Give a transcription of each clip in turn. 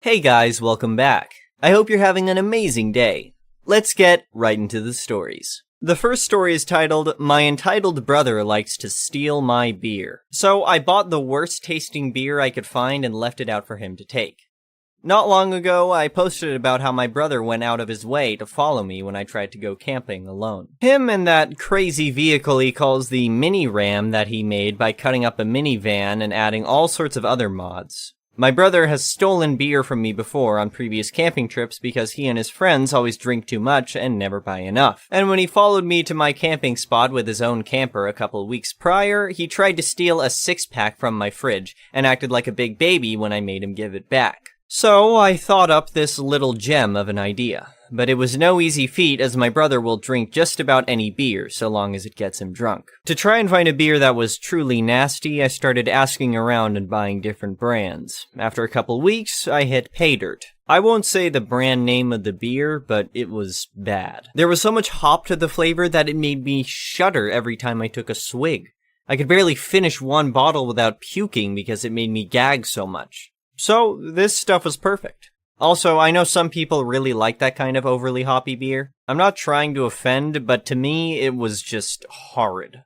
Hey guys, welcome back. I hope you're having an amazing day. Let's get right into the stories. The first story is titled, My Entitled Brother Likes to Steal My Beer. So I bought the worst tasting beer I could find and left it out for him to take. Not long ago, I posted about how my brother went out of his way to follow me when I tried to go camping alone. Him and that crazy vehicle he calls the mini ram that he made by cutting up a minivan and adding all sorts of other mods. My brother has stolen beer from me before on previous camping trips because he and his friends always drink too much and never buy enough. And when he followed me to my camping spot with his own camper a couple weeks prior, he tried to steal a six-pack from my fridge and acted like a big baby when I made him give it back. So I thought up this little gem of an idea. But it was no easy feat, as my brother will drink just about any beer so long as it gets him drunk. To try and find a beer that was truly nasty, I started asking around and buying different brands. After a couple weeks, I hit Pay Dirt. I won't say the brand name of the beer, but it was bad. There was so much hop to the flavor that it made me shudder every time I took a swig. I could barely finish one bottle without puking because it made me gag so much. So this stuff was perfect. Also, I know some people really like that kind of overly hoppy beer. I'm not trying to offend, but to me, it was just horrid.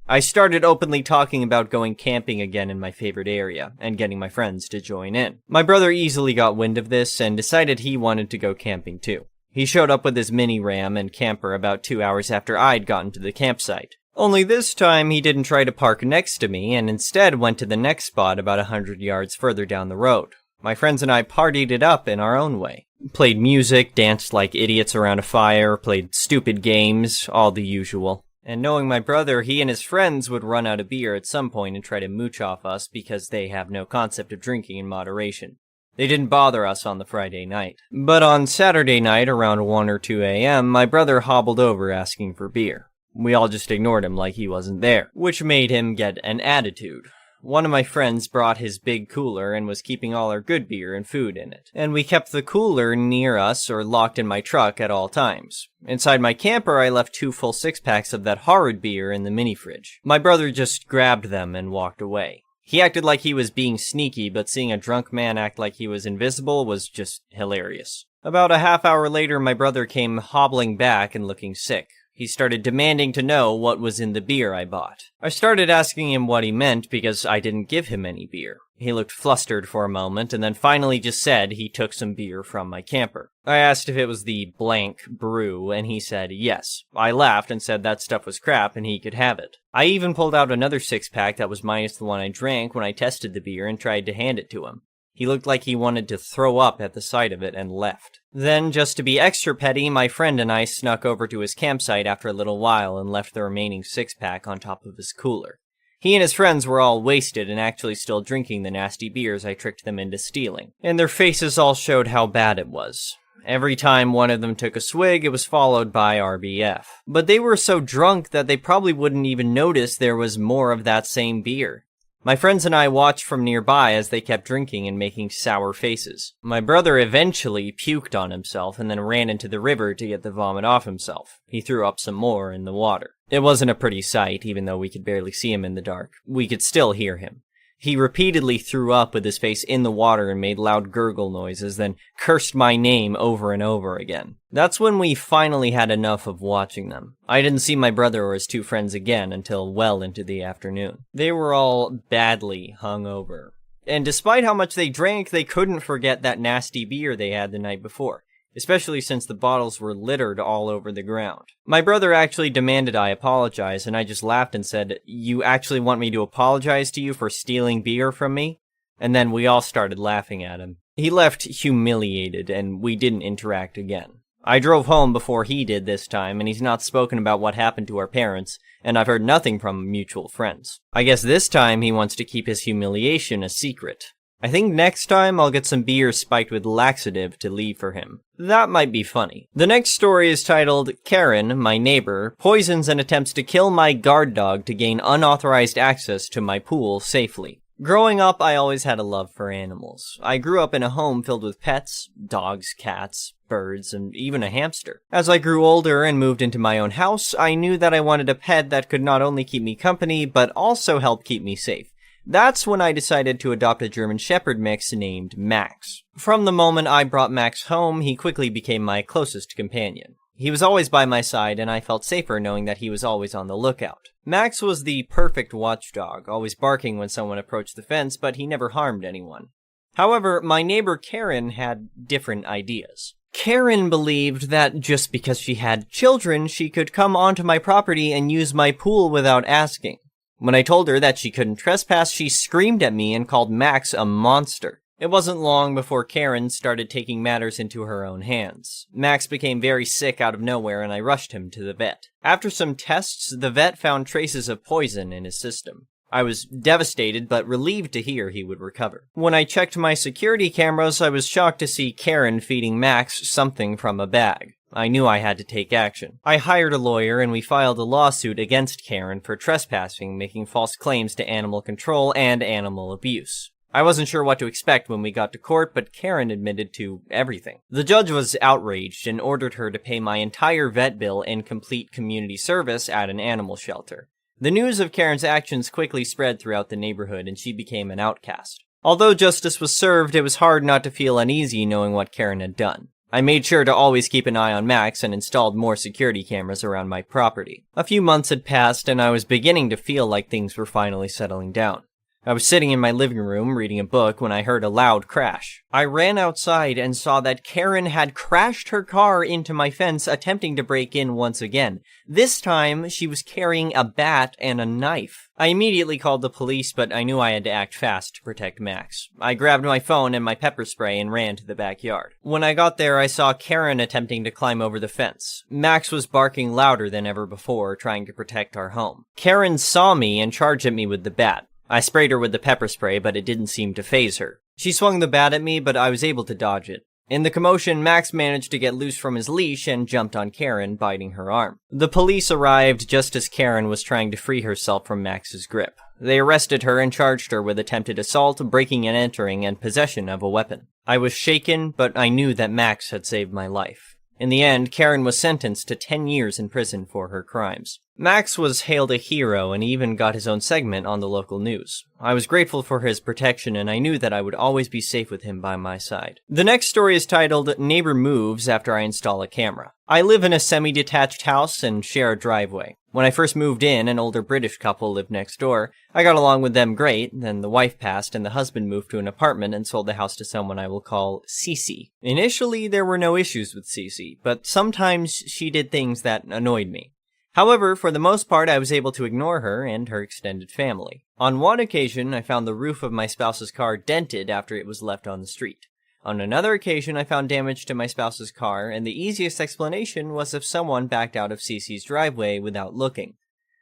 I started openly talking about going camping again in my favorite area, and getting my friends to join in. My brother easily got wind of this, and decided he wanted to go camping too. He showed up with his mini ram and camper about 2 hours after I'd gotten to the campsite. Only this time, he didn't try to park next to me, and instead went to the next spot about 100 yards further down the road. My friends and I partied it up in our own way. Played music, danced like idiots around a fire, played stupid games, all the usual. And knowing my brother, he and his friends would run out of beer at some point and try to mooch off us because they have no concept of drinking in moderation. They didn't bother us on the Friday night. But on Saturday night, around 1 or 2 a.m., my brother hobbled over asking for beer. We all just ignored him like he wasn't there, which made him get an attitude. One of my friends brought his big cooler and was keeping all our good beer and food in it. And we kept the cooler near us or locked in my truck at all times. Inside my camper, I left 2 full 6-packs of that horrid beer in the mini fridge. My brother just grabbed them and walked away. He acted like he was being sneaky, but seeing a drunk man act like he was invisible was just hilarious. About a half hour later, my brother came hobbling back and looking sick. He started demanding to know what was in the beer I bought. I started asking him what he meant because I didn't give him any beer. He looked flustered for a moment and then finally just said he took some beer from my camper. I asked if it was the blank brew and he said yes. I laughed and said that stuff was crap and he could have it. I even pulled out another 6-pack that was minus the one I drank when I tested the beer and tried to hand it to him. He looked like he wanted to throw up at the sight of it and left. Then, just to be extra petty, my friend and I snuck over to his campsite after a little while and left the remaining 6-pack on top of his cooler. He and his friends were all wasted and actually still drinking the nasty beers I tricked them into stealing. And their faces all showed how bad it was. Every time one of them took a swig, it was followed by RBF. But they were so drunk that they probably wouldn't even notice there was more of that same beer. My friends and I watched from nearby as they kept drinking and making sour faces. My brother eventually puked on himself and then ran into the river to get the vomit off himself. He threw up some more in the water. It wasn't a pretty sight, even though we could barely see him in the dark. We could still hear him. He repeatedly threw up with his face in the water and made loud gurgle noises, then cursed my name over and over again. That's when we finally had enough of watching them. I didn't see my brother or his 2 friends again until well into the afternoon. They were all badly hungover. And despite how much they drank, they couldn't forget that nasty beer they had the night before. Especially since the bottles were littered all over the ground. My brother actually demanded I apologize, and I just laughed and said, "You actually want me to apologize to you for stealing beer from me?" And then we all started laughing at him. He left humiliated, and we didn't interact again. I drove home before he did this time, and he's not spoken about what happened to our parents, and I've heard nothing from mutual friends. I guess this time he wants to keep his humiliation a secret. I think next time I'll get some beer spiked with laxative to leave for him. That might be funny. The next story is titled, Karen, my neighbor, poisons and attempts to kill my guard dog to gain unauthorized access to my pool safely. Growing up, I always had a love for animals. I grew up in a home filled with pets, dogs, cats, birds, and even a hamster. As I grew older and moved into my own house, I knew that I wanted a pet that could not only keep me company, but also help keep me safe. That's when I decided to adopt a German Shepherd mix named Max. From the moment I brought Max home, he quickly became my closest companion. He was always by my side, and I felt safer knowing that he was always on the lookout. Max was the perfect watchdog, always barking when someone approached the fence, but he never harmed anyone. However, my neighbor Karen had different ideas. Karen believed that just because she had children, she could come onto my property and use my pool without asking. When I told her that she couldn't trespass, she screamed at me and called Max a monster. It wasn't long before Karen started taking matters into her own hands. Max became very sick out of nowhere and I rushed him to the vet. After some tests, the vet found traces of poison in his system. I was devastated, but relieved to hear he would recover. When I checked my security cameras, I was shocked to see Karen feeding Max something from a bag. I knew I had to take action. I hired a lawyer and we filed a lawsuit against Karen for trespassing, making false claims to animal control and animal abuse. I wasn't sure what to expect when we got to court, but Karen admitted to everything. The judge was outraged and ordered her to pay my entire vet bill and complete community service at an animal shelter. The news of Karen's actions quickly spread throughout the neighborhood and she became an outcast. Although justice was served, it was hard not to feel uneasy knowing what Karen had done. I made sure to always keep an eye on Max and installed more security cameras around my property. A few months had passed and I was beginning to feel like things were finally settling down. I was sitting in my living room reading a book when I heard a loud crash. I ran outside and saw that Karen had crashed her car into my fence, attempting to break in once again. This time, she was carrying a bat and a knife. I immediately called the police, but I knew I had to act fast to protect Max. I grabbed my phone and my pepper spray and ran to the backyard. When I got there, I saw Karen attempting to climb over the fence. Max was barking louder than ever before, trying to protect our home. Karen saw me and charged at me with the bat. I sprayed her with the pepper spray, but it didn't seem to faze her. She swung the bat at me, but I was able to dodge it. In the commotion, Max managed to get loose from his leash and jumped on Karen, biting her arm. The police arrived just as Karen was trying to free herself from Max's grip. They arrested her and charged her with attempted assault, breaking and entering, and possession of a weapon. I was shaken, but I knew that Max had saved my life. In the end, Karen was sentenced to 10 years in prison for her crimes. Max was hailed a hero and even got his own segment on the local news. I was grateful for his protection and I knew that I would always be safe with him by my side. The next story is titled, Neighbor Moves After I Install a Camera. I live in a semi-detached house and share a driveway. When I first moved in, an older British couple lived next door. I got along with them great, then the wife passed and the husband moved to an apartment and sold the house to someone I will call Cece. Initially, there were no issues with Cece, but sometimes she did things that annoyed me. However, for the most part, I was able to ignore her and her extended family. On one occasion, I found the roof of my spouse's car dented after it was left on the street. On another occasion, I found damage to my spouse's car, and the easiest explanation was if someone backed out of Cece's driveway without looking.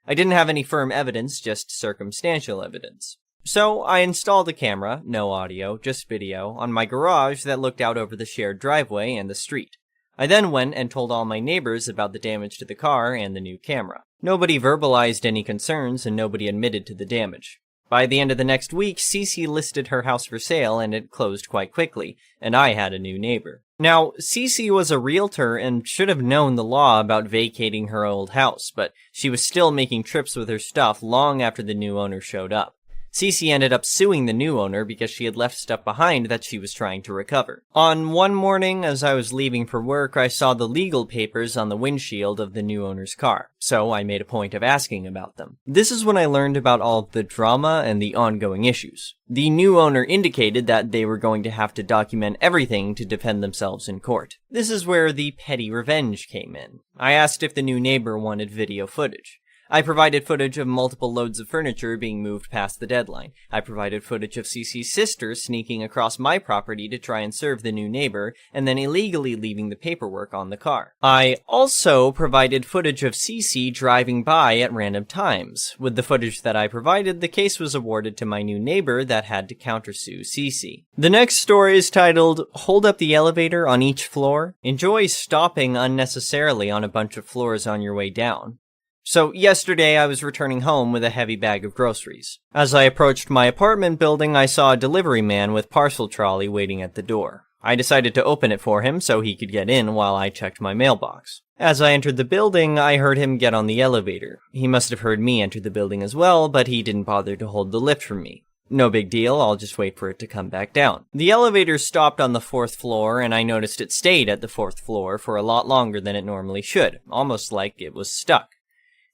I didn't have any firm evidence, just circumstantial evidence. So, I installed a camera, no audio, just video, on my garage that looked out over the shared driveway and the street. I then went and told all my neighbors about the damage to the car and the new camera. Nobody verbalized any concerns and nobody admitted to the damage. By the end of the next week, Cece listed her house for sale and it closed quite quickly, and I had a new neighbor. Now, Cece was a realtor and should have known the law about vacating her old house, but she was still making trips with her stuff long after the new owner showed up. Cece ended up suing the new owner because she had left stuff behind that she was trying to recover. On one morning, as I was leaving for work, I saw the legal papers on the windshield of the new owner's car, so I made a point of asking about them. This is when I learned about all of the drama and the ongoing issues. The new owner indicated that they were going to have to document everything to defend themselves in court. This is where the petty revenge came in. I asked if the new neighbor wanted video footage. I provided footage of multiple loads of furniture being moved past the deadline. I provided footage of Cece's sister sneaking across my property to try and serve the new neighbor, and then illegally leaving the paperwork on the car. I also provided footage of Cece driving by at random times. With the footage that I provided, the case was awarded to my new neighbor that had to countersue Cece. The next story is titled, Hold Up the Elevator on Each Floor. Enjoy stopping unnecessarily on a bunch of floors on your way down. So, yesterday I was returning home with a heavy bag of groceries. As I approached my apartment building, I saw a delivery man with parcel trolley waiting at the door. I decided to open it for him so he could get in while I checked my mailbox. As I entered the building, I heard him get on the elevator. He must have heard me enter the building as well, but he didn't bother to hold the lift for me. No big deal, I'll just wait for it to come back down. The elevator stopped on the 4th floor, and I noticed it stayed at the 4th floor for a lot longer than it normally should, almost like it was stuck.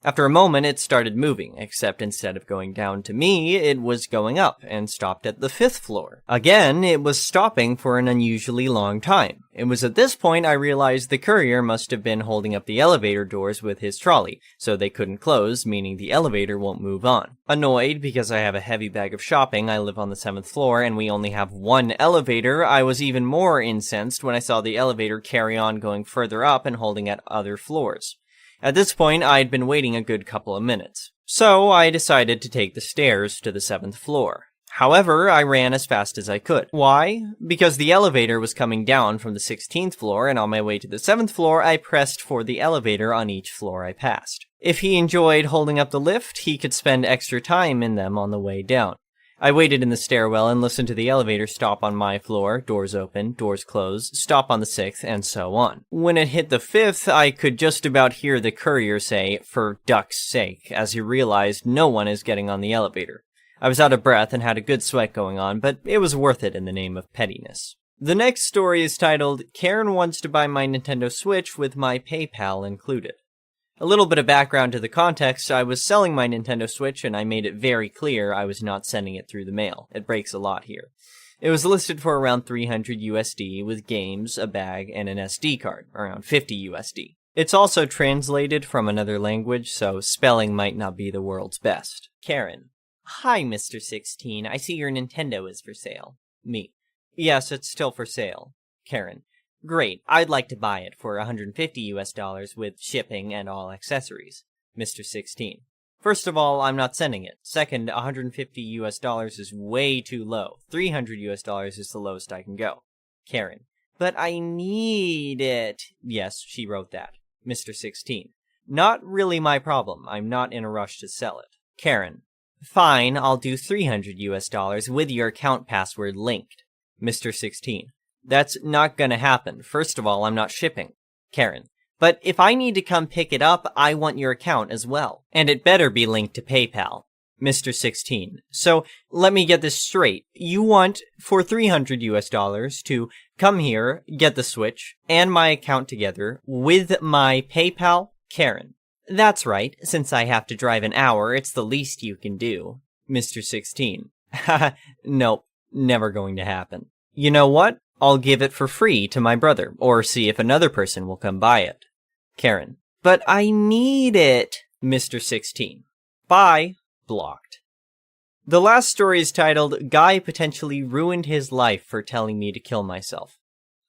After a moment, it started moving, except instead of going down to me, it was going up, and stopped at the 5th floor. Again, it was stopping for an unusually long time. It was at this point I realized the courier must have been holding up the elevator doors with his trolley, so they couldn't close, meaning the elevator won't move on. Annoyed, because I have a heavy bag of shopping, I live on the 7th floor, and we only have one elevator, I was even more incensed when I saw the elevator carry on going further up and holding at other floors. At this point, I'd been waiting a good couple of minutes, so I decided to take the stairs to the 7th floor. However, I ran as fast as I could. Why? Because the elevator was coming down from the 16th floor, and on my way to the 7th floor, I pressed for the elevator on each floor I passed. If he enjoyed holding up the lift, he could spend extra time in them on the way down. I waited in the stairwell and listened to the elevator stop on my floor, doors open, doors close, stop on the 6th, and so on. When it hit the 5th, I could just about hear the courier say, "For duck's sake," as he realized no one is getting on the elevator. I was out of breath and had a good sweat going on, but it was worth it in the name of pettiness. The next story is titled, Karen Wants to Buy My Nintendo Switch with My PayPal Included. A little bit of background to the context, I was selling my Nintendo Switch and I made it very clear I was not sending it through the mail. It breaks a lot here. It was listed for around $300 USD with games, a bag, and an SD card, around $50 USD. It's also translated from another language, so spelling might not be the world's best. Karen. Hi, Mr. 16. I see your Nintendo is for sale. Me. Yes, it's still for sale. Karen. Great, I'd like to buy it for $150 US with shipping and all accessories. Mr. 16. First of all, I'm not sending it. Second, $150 US is way too low. $300 US is the lowest I can go. Karen. But I need it. Yes, she wrote that. Mr. 16. Not really my problem. I'm not in a rush to sell it. Karen. Fine, I'll do $300 US with your account password linked. Mr. 16. That's not gonna happen. First of all, I'm not shipping. Karen. But if I need to come pick it up, I want your account as well. And it better be linked to PayPal. Mr. 16. So, let me get this straight. You want, for $300 US, to come here, get the Switch, and my account together, with my PayPal? Karen. That's right. Since I have to drive an hour, it's the least you can do. Mr. 16. Haha, nope. Never going to happen. You know what? I'll give it for free to my brother, or see if another person will come buy it. Karen. But I need it. Mr. 16. Bye. Blocked. The last story is titled, Guy Potentially Ruined His Life for Telling Me to Kill Myself.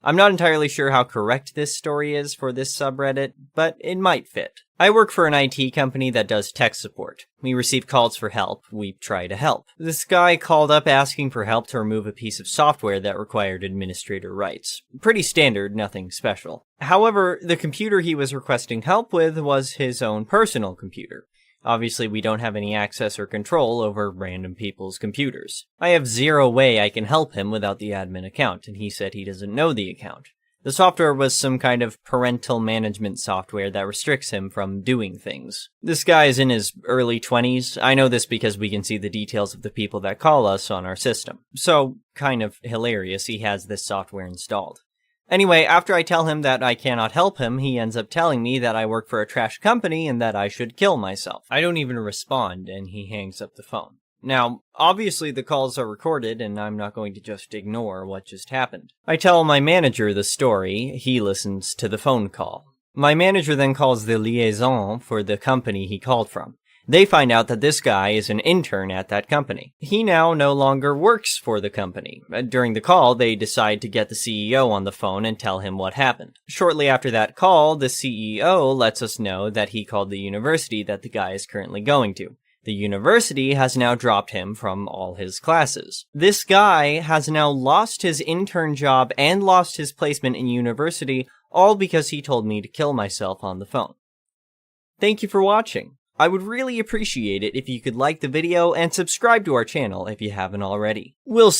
I'm not entirely sure how correct this story is for this subreddit, but it might fit. I work for an IT company that does tech support. We receive calls for help. We try to help. This guy called up asking for help to remove a piece of software that required administrator rights. Pretty standard, nothing special. However, the computer he was requesting help with was his own personal computer. Obviously, we don't have any access or control over random people's computers. I have zero way I can help him without the admin account, and he said he doesn't know the account. The software was some kind of parental management software that restricts him from doing things. This guy is in his early 20s. I know this because we can see the details of the people that call us on our system. So, kind of hilarious he has this software installed. Anyway, after I tell him that I cannot help him, he ends up telling me that I work for a trash company and that I should kill myself. I don't even respond, and he hangs up the phone. Now, obviously the calls are recorded, and I'm not going to just ignore what just happened. I tell my manager the story, he listens to the phone call. My manager then calls the liaison for the company he called from. They find out that this guy is an intern at that company. He now no longer works for the company. During the call, they decide to get the CEO on the phone and tell him what happened. Shortly after that call, the CEO lets us know that he called the university that the guy is currently going to. The university has now dropped him from all his classes. This guy has now lost his intern job and lost his placement in university, all because he told me to kill myself on the phone. Thank you for watching. I would really appreciate it if you could like the video and subscribe to our channel if you haven't already. We'll